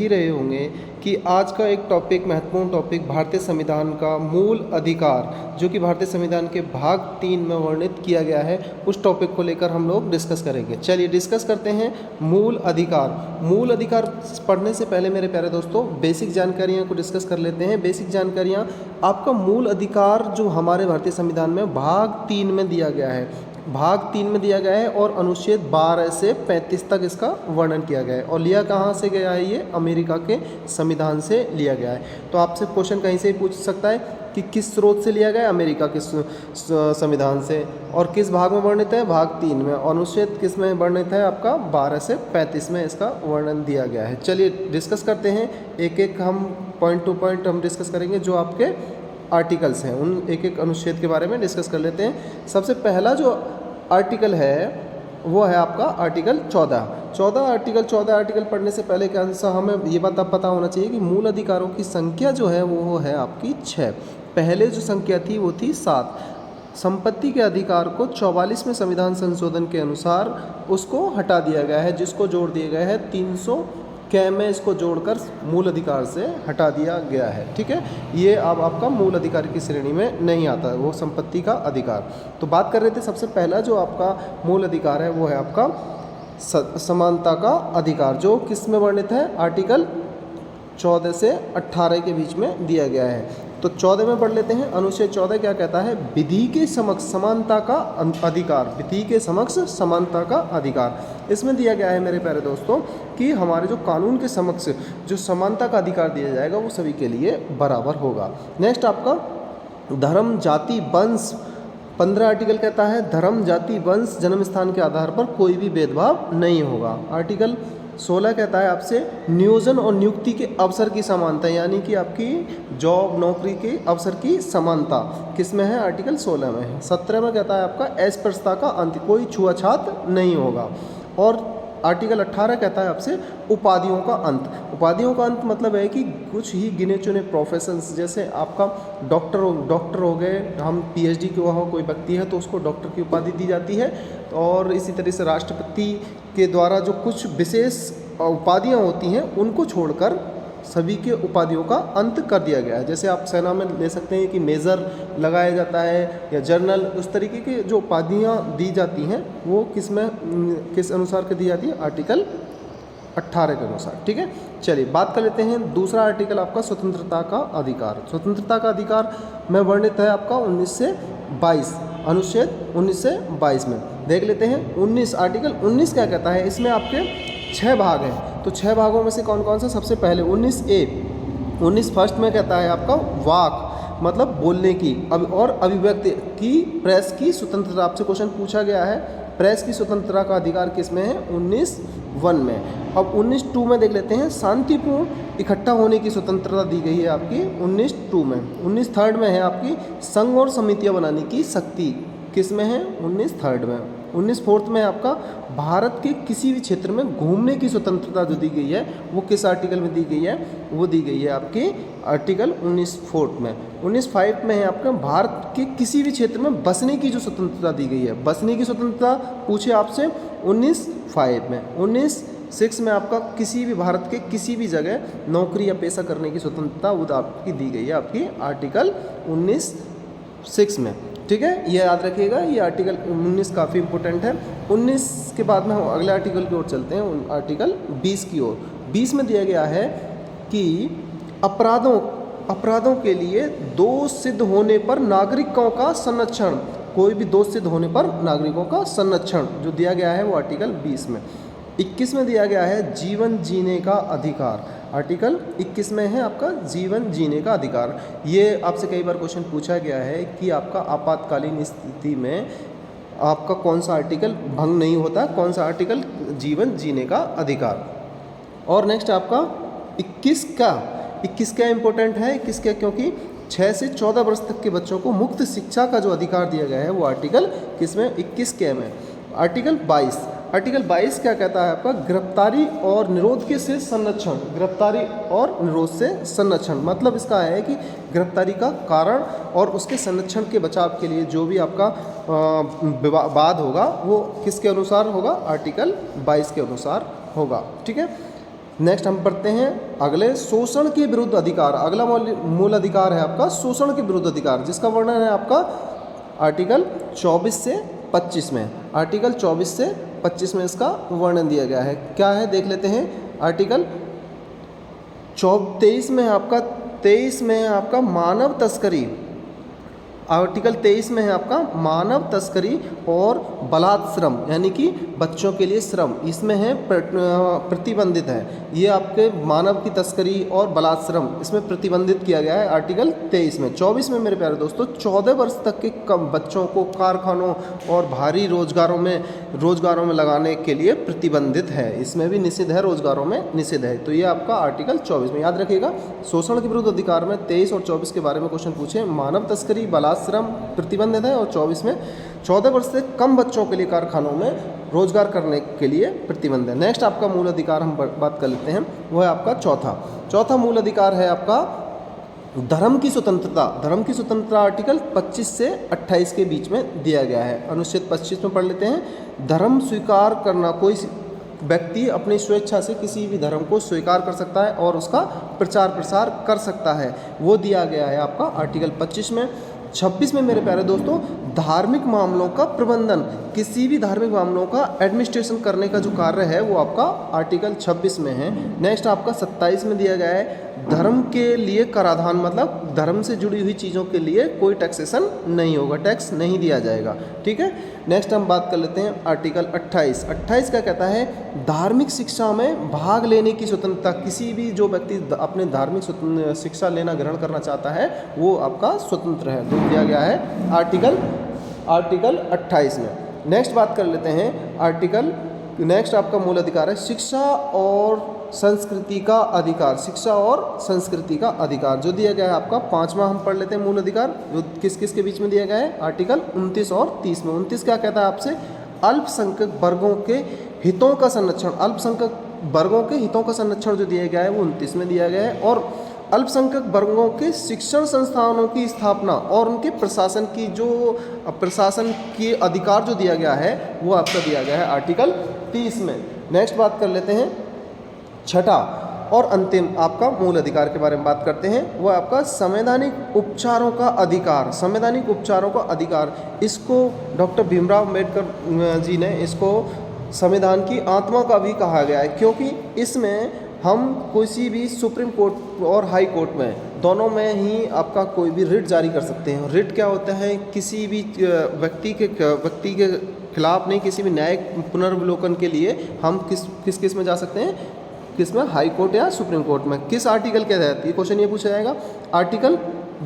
ही रहे होंगे कि आज का एक टॉपिक, महत्वपूर्ण टॉपिक, भारतीय संविधान का मूल अधिकार, जो कि भारतीय संविधान के भाग 3 में वर्णित किया गया है, उस टॉपिक को लेकर हम लोग डिस्कस करेंगे। चलिए डिस्कस करते हैं मूल अधिकार। मूल अधिकार पढ़ने से पहले मेरे प्यारे दोस्तों बेसिक जानकारियाँ को डिस्कस कर लेते हैं। बेसिक जानकारियाँ, आपका मूल अधिकार जो हमारे भारतीय संविधान में भाग 3 में दिया गया है, भाग 3 में दिया गया है और अनुच्छेद 12 से 35 तक इसका वर्णन किया गया है। और लिया कहाँ से गया है? ये अमेरिका के संविधान से लिया गया है। तो आपसे क्वेश्चन कहीं से भी पूछ सकता है कि किस स्रोत से लिया गया है? अमेरिका के संविधान से। और किस भाग में वर्णित है? भाग 3 में। अनुच्छेद किस में वर्णित है? आपका 12 से 35 में इसका वर्णन दिया गया है। चलिए डिस्कस करते हैं, एक एक हम पॉइंट टू पॉइंट हम डिस्कस करेंगे। जो आपके आर्टिकल्स हैं उन एक एक अनुच्छेद के बारे में डिस्कस कर लेते हैं। सबसे पहला जो आर्टिकल है वो है आपका आर्टिकल 14 आर्टिकल पढ़ने से पहले क्या हमें ये बात अब पता होना चाहिए कि मूल अधिकारों की संख्या जो है वो है आपकी 6। पहले जो संख्या थी वो थी 7। संपत्ति के अधिकार को 44वें संविधान संशोधन के अनुसार उसको हटा दिया गया है, जिसको जोड़ दिया गया है 300 में इसको जोड़कर मूल अधिकार से हटा दिया गया है। ठीक है, ये अब आपका मूल अधिकार की श्रेणी में नहीं आता है, वो संपत्ति का अधिकार। तो बात कर रहे थे, सबसे पहला जो आपका मूल अधिकार है वो है आपका समानता का अधिकार, जो किस में वर्णित है? आर्टिकल 14 से 18 के बीच में दिया गया है। तो 14 में पढ़ लेते हैं। अनुच्छेद 14 क्या कहता है? विधि के समक्ष समानता का अधिकार। विधि के समक्ष समानता का अधिकार इसमें दिया गया है मेरे प्यारे दोस्तों कि हमारे जो कानून के समक्ष जो समानता का अधिकार दिया जाएगा वो सभी के लिए बराबर होगा। नेक्स्ट आपका धर्म, जाति, वंश। 15 आर्टिकल कहता है धर्म, जाति, वंश, जन्म स्थान के आधार पर कोई भी भेदभाव नहीं होगा। आर्टिकल 16 कहता है आपसे नियोजन और नियुक्ति के अवसर की समानता, यानी कि आपकी जॉब नौकरी के अवसर की समानता किस में है? आर्टिकल 16 में है। 17 में कहता है आपका अस्पृश्यता का अंत, कोई छुआछूत नहीं होगा। और आर्टिकल 18 कहता है आपसे उपाधियों का अंत। उपाधियों का अंत मतलब है कि कुछ ही गिने चुने प्रोफेशंस, जैसे आपका डॉक्टर हो गए, हम पीएचडी के वहाँ कोई व्यक्ति है तो उसको डॉक्टर की उपाधि दी जाती है। और इसी तरह से राष्ट्रपति के द्वारा जो कुछ विशेष उपाधियाँ होती हैं उनको छोड़कर सभी के उपाधियों का अंत कर दिया गया है। जैसे आप सेना में ले सकते हैं कि मेजर लगाया जाता है या जनरल, उस तरीके की जो उपाधियाँ दी जाती हैं वो किस अनुसार के दी जाती है? आर्टिकल 18 के अनुसार। ठीक है, चलिए बात कर लेते हैं। दूसरा आर्टिकल आपका स्वतंत्रता का अधिकार। स्वतंत्रता का अधिकार में वर्णित है आपका 19 से 22, अनुच्छेद 19 से 22 में। देख लेते हैं 19। आर्टिकल 19 क्या कहता है? इसमें आपके 6 भाग हैं। तो 6 भागों में से कौन कौन सा? सबसे पहले 19A। 19 फर्स्ट में कहता है आपका वाक, मतलब बोलने की और अभिव्यक्ति की, प्रेस की स्वतंत्रता। आपसे क्वेश्चन पूछा गया है प्रेस की स्वतंत्रता का अधिकार किस में है? 19(1) में। अब 19(2) में देख लेते हैं शांतिपूर्ण इकट्ठा होने की स्वतंत्रता दी गई है आपकी 19(2) में। 19(3) में है आपकी संघ और समितियां बनाने की शक्ति, किस में है? 19(3) में। 19(4) में आपका भारत के किसी भी क्षेत्र में घूमने की स्वतंत्रता जो दी गई है वो किस आर्टिकल में दी गई है? वो दी गई है आपकी आर्टिकल 19(4) में। 19(5) में है आपका भारत के किसी भी क्षेत्र में बसने की जो स्वतंत्रता दी गई है, बसने की स्वतंत्रता पूछे आपसे 19(5) में। 19(6) में आपका किसी भी भारत के किसी भी जगह नौकरी या पेशा करने की स्वतंत्रता वो आपकी दी गई है आपकी आर्टिकल 19(6) में। ठीक है, ये याद रखिएगा, ये आर्टिकल 19 काफ़ी इंपॉर्टेंट है। 19 के बाद में हम अगले आर्टिकल की ओर चलते हैं, आर्टिकल 20 की ओर। 20 में दिया गया है कि अपराधों के लिए दोष सिद्ध होने पर नागरिकों का संरक्षण, कोई भी दोष सिद्ध होने पर नागरिकों का संरक्षण जो दिया गया है वो आर्टिकल 20 में। 21 में दिया गया है जीवन जीने का अधिकार। आर्टिकल 21 में है आपका जीवन जीने का अधिकार। ये आपसे कई बार क्वेश्चन पूछा गया है कि आपका आपातकालीन स्थिति में आपका कौन सा आर्टिकल भंग नहीं होता, कौन सा आर्टिकल? जीवन जीने का अधिकार। और नेक्स्ट आपका 21 क्या इम्पोर्टेंट है? 21 क्या? क्योंकि 6 से 14 वर्ष तक के बच्चों को मुफ्त शिक्षा का जो अधिकार दिया गया है वो आर्टिकल किस में? 21 के में। आर्टिकल 22 क्या कहता है आपका? गिरफ्तारी और निरोध के से संरक्षण। गिरफ्तारी और निरोध से संरक्षण मतलब इसका है कि गिरफ्तारी का कारण और उसके संरक्षण के बचाव के लिए जो भी आपका विवाद होगा वो किसके अनुसार होगा? आर्टिकल 22 के अनुसार होगा। ठीक है, नेक्स्ट हम पढ़ते हैं अगले, शोषण के विरुद्ध अधिकार। अगला मूल अधिकार है आपका शोषण के विरुद्ध अधिकार, जिसका वर्णन है आपका आर्टिकल 24 से 25 में। आर्टिकल 24 से 25 में इसका वर्णन दिया गया है। क्या है देख लेते हैं। आर्टिकल 23 में है आपका मानव तस्करी। आर्टिकल 23 में है आपका मानव तस्करी और बलात्श्रम, यानी कि बच्चों के लिए श्रम, इसमें है प्रतिबंधित है। ये आपके मानव की तस्करी और बलात्श्रम इसमें प्रतिबंधित किया गया है आर्टिकल 23 में। 24 में मेरे प्यारे दोस्तों 14 वर्ष तक के कम बच्चों को कारखानों और भारी रोजगारों में लगाने के लिए प्रतिबंधित है। इसमें भी निषिद्ध है, रोजगारों में निषिद्ध है। तो ये आपका आर्टिकल 24 में याद रखिएगा। शोषण के विरुद्ध अधिकार में 23 और 24 के बारे में क्वेश्चन पूछे। मानव तस्करी बलात्श्रम प्रतिबंधित है और 24 में 14 वर्ष से कम बच्चों के लिए कारखानों में रोजगार करने के लिए प्रतिबंध है। नेक्स्ट आपका मूल अधिकार हम बात कर लेते हैं, वो है आपका चौथा मूल अधिकार है आपका धर्म की स्वतंत्रता। धर्म की स्वतंत्रता आर्टिकल 25 से 28 के बीच में दिया गया है। अनुच्छेद 25 में पढ़ लेते हैं। धर्म स्वीकार करना, कोई व्यक्ति अपनी स्वेच्छा से किसी भी धर्म को स्वीकार कर सकता है और उसका प्रचार प्रसार कर सकता है, वो दिया गया है आपका आर्टिकल 25 में। 26 में मेरे प्यारे दोस्तों धार्मिक मामलों का प्रबंधन, किसी भी धार्मिक मामलों का एडमिनिस्ट्रेशन करने का जो कार्य है वो आपका आर्टिकल 26 में है। नेक्स्ट आपका 27 में दिया गया है धर्म के लिए कराधान, मतलब धर्म से जुड़ी हुई चीज़ों के लिए कोई टैक्सेशन नहीं होगा, टैक्स नहीं दिया जाएगा। ठीक है। नेक्स्ट हम बात कर लेते हैं आर्टिकल 28 क्या कहता है, धार्मिक शिक्षा में भाग लेने की स्वतंत्रता। किसी भी जो व्यक्ति अपने धार्मिक शिक्षा लेना ग्रहण करना चाहता है वो आपका स्वतंत्र है, तो दिया गया है आर्टिकल 28 में। नेक्स्ट बात कर लेते हैं नेक्स्ट आपका मूल अधिकार है शिक्षा और संस्कृति का अधिकार। शिक्षा और संस्कृति का अधिकार जो दिया गया है आपका 5वां हम पढ़ लेते हैं मूल अधिकार, जो किस किस के बीच में दिया गया है, आर्टिकल 29 और 30 में। 29 क्या कहता है आपसे, अल्पसंख्यक वर्गों के हितों का संरक्षण। अल्पसंख्यक वर्गों के हितों का संरक्षण जो दिया गया है वो 29 में दिया गया है। और अल्पसंख्यक वर्गों के शिक्षण संस्थानों की स्थापना और उनके प्रशासन की अधिकार जो दिया गया है वो आपका दिया गया है आर्टिकल 30 में। नेक्स्ट बात कर लेते हैं छठा और अंतिम आपका मूल अधिकार के बारे में बात करते हैं, वो आपका संवैधानिक उपचारों का अधिकार। संवैधानिक उपचारों का अधिकार, इसको डॉक्टर भीमराव अम्बेडकर जी ने इसको संविधान की आत्मा का भी कहा गया है, क्योंकि इसमें हम किसी भी सुप्रीम कोर्ट और हाई कोर्ट में दोनों में ही आपका कोई भी रिट जारी कर सकते हैं। रिट क्या होता है, किसी भी व्यक्ति के खिलाफ नहीं, किसी भी न्यायिक पुनर्विलोकन के लिए हम किस में जा सकते हैं, किस में, हाई कोर्ट या सुप्रीम कोर्ट में। किस आर्टिकल के तहत, ये क्वेश्चन ये पूछा जाएगा। आर्टिकल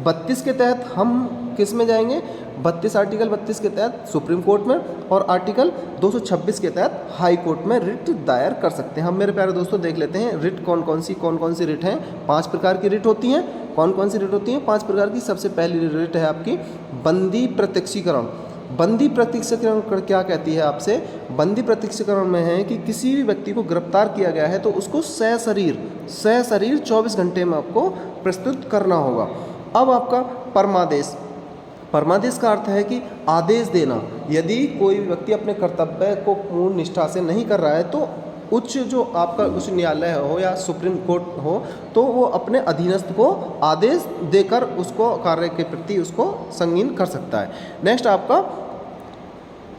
32 के तहत हम किस में जाएंगे, आर्टिकल 32 के तहत सुप्रीम कोर्ट में, और आर्टिकल 226 के तहत हाई कोर्ट में रिट दायर कर सकते हैं। हम मेरे प्यारे दोस्तों देख लेते हैं रिट कौन कौन सी रिट हैं। 5 प्रकार की रिट होती हैं। कौन कौन सी रिट होती हैं, 5 प्रकार की। सबसे पहली रिट है आपकी बंदी प्रत्यक्षीकरण। बंदी प्रत्यक्षीकरण क्या कहती है आपसे, बंदी प्रत्यक्षीकरण में है कि किसी भी व्यक्ति को गिरफ्तार किया गया है तो उसको सशरीर 24 घंटे में आपको प्रस्तुत करना होगा। अब आपका परमादेश का अर्थ है कि आदेश देना। यदि कोई व्यक्ति अपने कर्तव्य को पूर्ण निष्ठा से नहीं कर रहा है तो उच्च न्यायालय हो या सुप्रीम कोर्ट हो तो वो अपने अधीनस्थ को आदेश देकर उसको कार्य के प्रति उसको संगीन कर सकता है। नेक्स्ट आपका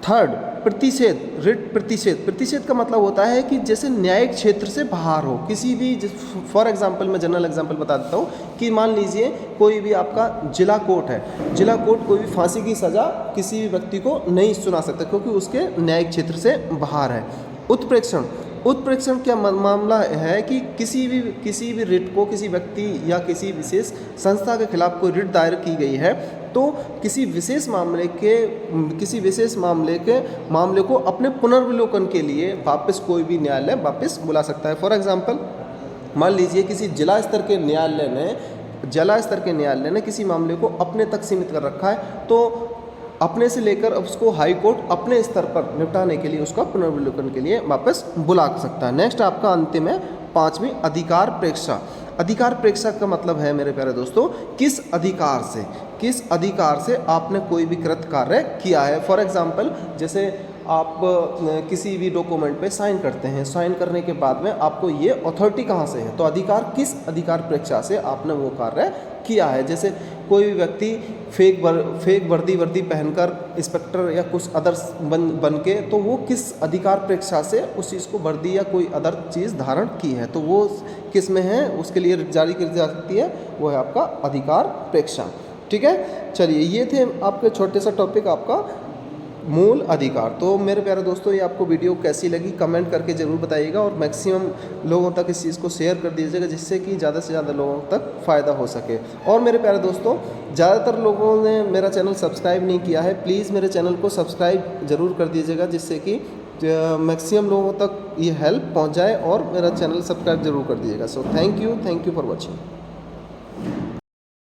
थर्ड प्रतिषेध, रिट प्रतिषेध का मतलब होता है कि जैसे न्यायिक क्षेत्र से बाहर हो, किसी भी, फॉर एग्जांपल मैं जनरल एग्जांपल बता देता हूँ कि मान लीजिए कोई भी आपका जिला कोर्ट है, जिला कोर्ट कोई भी फांसी की सज़ा किसी भी व्यक्ति को नहीं सुना सकता क्योंकि उसके न्यायिक क्षेत्र से बाहर है। उत्प्रेक्षण क्या मामला है कि किसी भी रिट को किसी व्यक्ति या किसी विशेष संस्था के खिलाफ कोई रिट दायर की गई है तो किसी विशेष मामले को अपने पुनर्विलोकन के लिए वापस कोई भी न्यायालय वापस बुला सकता है। फॉर एग्जांपल मान लीजिए किसी जिला स्तर के न्यायालय ने किसी मामले को अपने तक सीमित कर रखा है तो अपने से लेकर उसको हाई कोर्ट अपने स्तर पर निपटाने के लिए उसका पुनर्विलोकन के लिए वापस बुला सकता है। नेक्स्ट आपका अंतिम है 5वीं अधिकार प्रेक्षा। अधिकार प्रेक्षा का मतलब है मेरे प्यारे दोस्तों किस अधिकार से आपने कोई भी कृत कार्य किया है। फॉर एग्जांपल जैसे आप किसी भी डॉक्यूमेंट पे साइन करते हैं, साइन करने के बाद में आपको ये अथॉरिटी कहाँ से है, तो अधिकार किस अधिकार प्रेक्षा से आपने वो कार्य किया है। जैसे कोई भी व्यक्ति फेक वर्दी पहनकर इंस्पेक्टर या कुछ अदर्स बन के, तो वो किस अधिकार प्रेक्षा से उस चीज़ को वर्दी या कोई अदर चीज़ धारण की है, तो वो किस में है, उसके लिए जारी की जा सकती है, वो है आपका अधिकार प्रेक्षा। ठीक है, चलिए ये थे आपके छोटे सा टॉपिक आपका मूल अधिकार। तो मेरे प्यारे दोस्तों, ये आपको वीडियो कैसी लगी कमेंट करके ज़रूर बताइएगा और मैक्सिमम लोगों तक इस चीज़ को शेयर कर दीजिएगा, जिससे कि ज़्यादा से ज़्यादा लोगों तक फ़ायदा हो सके। और मेरे प्यारे दोस्तों, ज़्यादातर लोगों ने मेरा चैनल सब्सक्राइब नहीं किया है, प्लीज़ मेरे चैनल को सब्सक्राइब ज़रूर कर दीजिएगा, जिससे कि मैक्सिमम लोगों तक ये हेल्प पहुँच जाए, और मेरा चैनल सब्सक्राइब ज़रूर कर दीजिएगा। So thank you for watching.